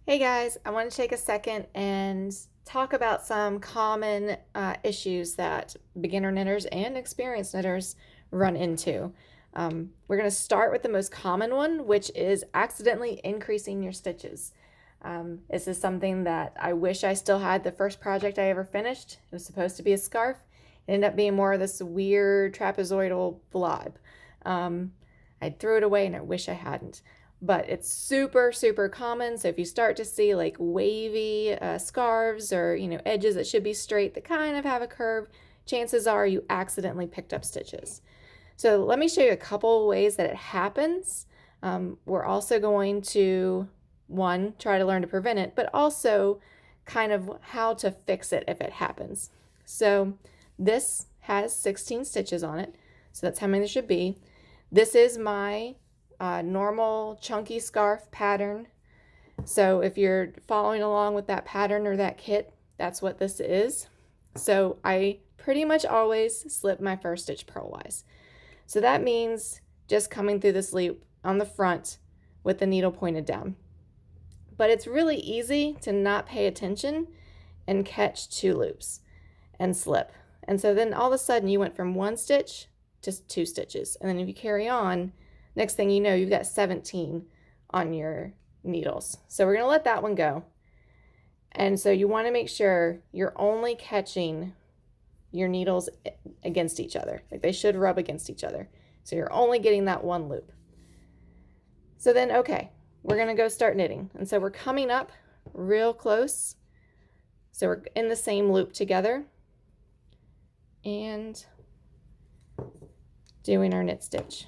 Hey guys, I want to take a second and talk about some common issues that beginner knitters and experienced knitters run into. We're going to start with the most common one, which is accidentally increasing your stitches. This is something that I wish I still had the first project I ever finished. It was supposed to be a scarf. It ended up being more of this weird trapezoidal blob. I threw it away and I wish I hadn't, but it's super, super common. So if you start to see like wavy scarves or, edges that should be straight that kind of have a curve, chances are you accidentally picked up stitches. So let me show you a couple ways that it happens. We're also going to, one, try to learn to prevent it, but also kind of how to fix it if it happens. So this has 16 stitches on it. So that's how many there should be. This is my normal chunky scarf pattern. So if you're following along with that pattern or that kit, that's what this is. So I pretty much always slip my first stitch purlwise. So that means just coming through this loop on the front with the needle pointed down. But it's really easy to not pay attention and catch two loops and slip. And so then all of a sudden you went from one stitch to two stitches. And then if you carry on, next thing you know, you've got 17 on your needles. So we're going to let that one go. And so you want to make sure you're only catching your needles against each other. Like they should rub against each other. So you're only getting that one loop. So then, okay, we're going to go start knitting. And so we're coming up real close. So we're in the same loop together and doing our knit stitch,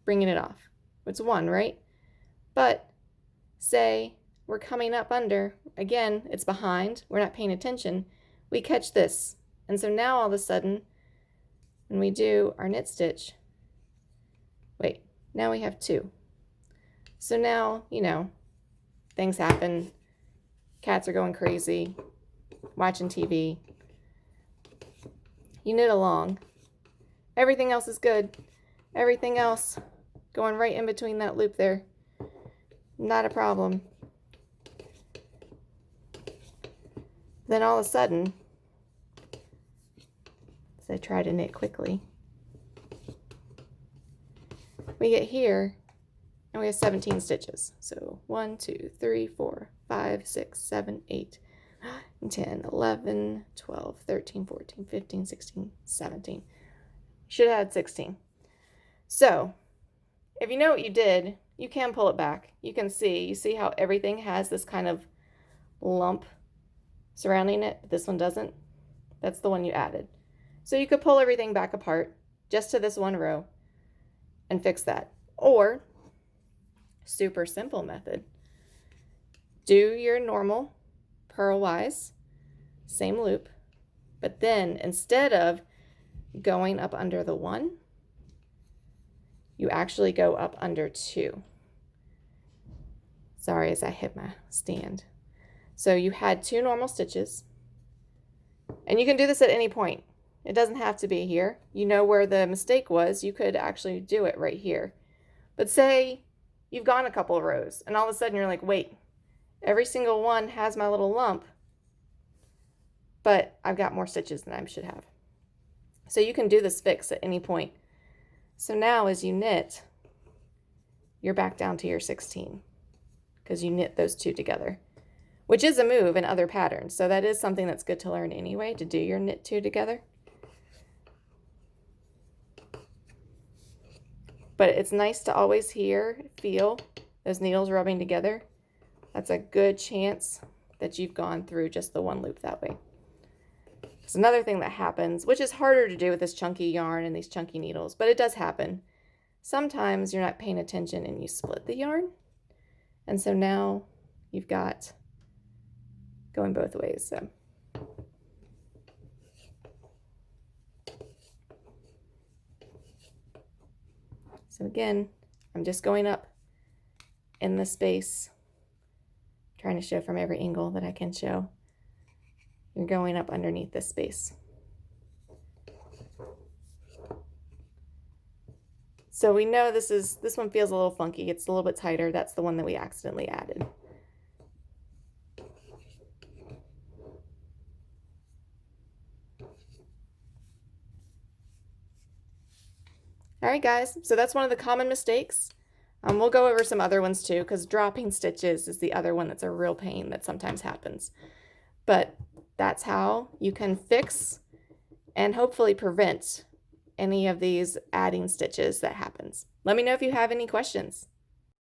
bringing it off. It's one, right? But say we're coming up under, again, it's behind, we're not paying attention, we catch this. And so now all of a sudden, when we do our knit stitch, wait, now we have two. So now, things happen. Cats are going crazy, watching TV. You knit along. Everything else is good. Everything else going right in between that loop there. Not a problem. Then all of a sudden, as I try to knit quickly, we get here and we have 17 stitches. So 1, 2, 3, 4, 5, 6, 7, 8, 10, 11, 12, 13, 14, 15, 16, 17. Should have had 16. So if you know what you did, you can pull it back. You see how everything has this kind of lump surrounding it, but this one doesn't. That's the one you added. So you could pull everything back apart just to this one row and fix that. Or, super simple method, do your normal purlwise, same loop, but then instead of going up under the one, you actually go up under two. Sorry, as I hit my stand. So you had two normal stitches, and you can do this at any point. It doesn't have to be here. You know where the mistake was, you could actually do it right here. But say you've gone a couple of rows, and all of a sudden you're like, wait, every single one has my little lump, but I've got more stitches than I should have. So you can do this fix at any point. So now as you knit, you're back down to your 16 because you knit those two together, which is a move in other patterns. So that is something that's good to learn anyway, to do your knit two together. But it's nice to always feel those needles rubbing together. That's a good chance that you've gone through just the one loop that way. It's another thing that happens, which is harder to do with this chunky yarn and these chunky needles, but it does happen. Sometimes you're not paying attention and you split the yarn. And so now you've got going both ways. So again, I'm just going up in the space, trying to show from every angle that I can show. You're going up underneath this space. So we know this one feels a little funky. It's a little bit tighter. That's the one that we accidentally added. All right, guys, so that's one of the common mistakes. We'll go over some other ones too, because dropping stitches is the other one that's a real pain that sometimes happens. But that's how you can fix and hopefully prevent any of these adding stitches that happens. Let me know if you have any questions.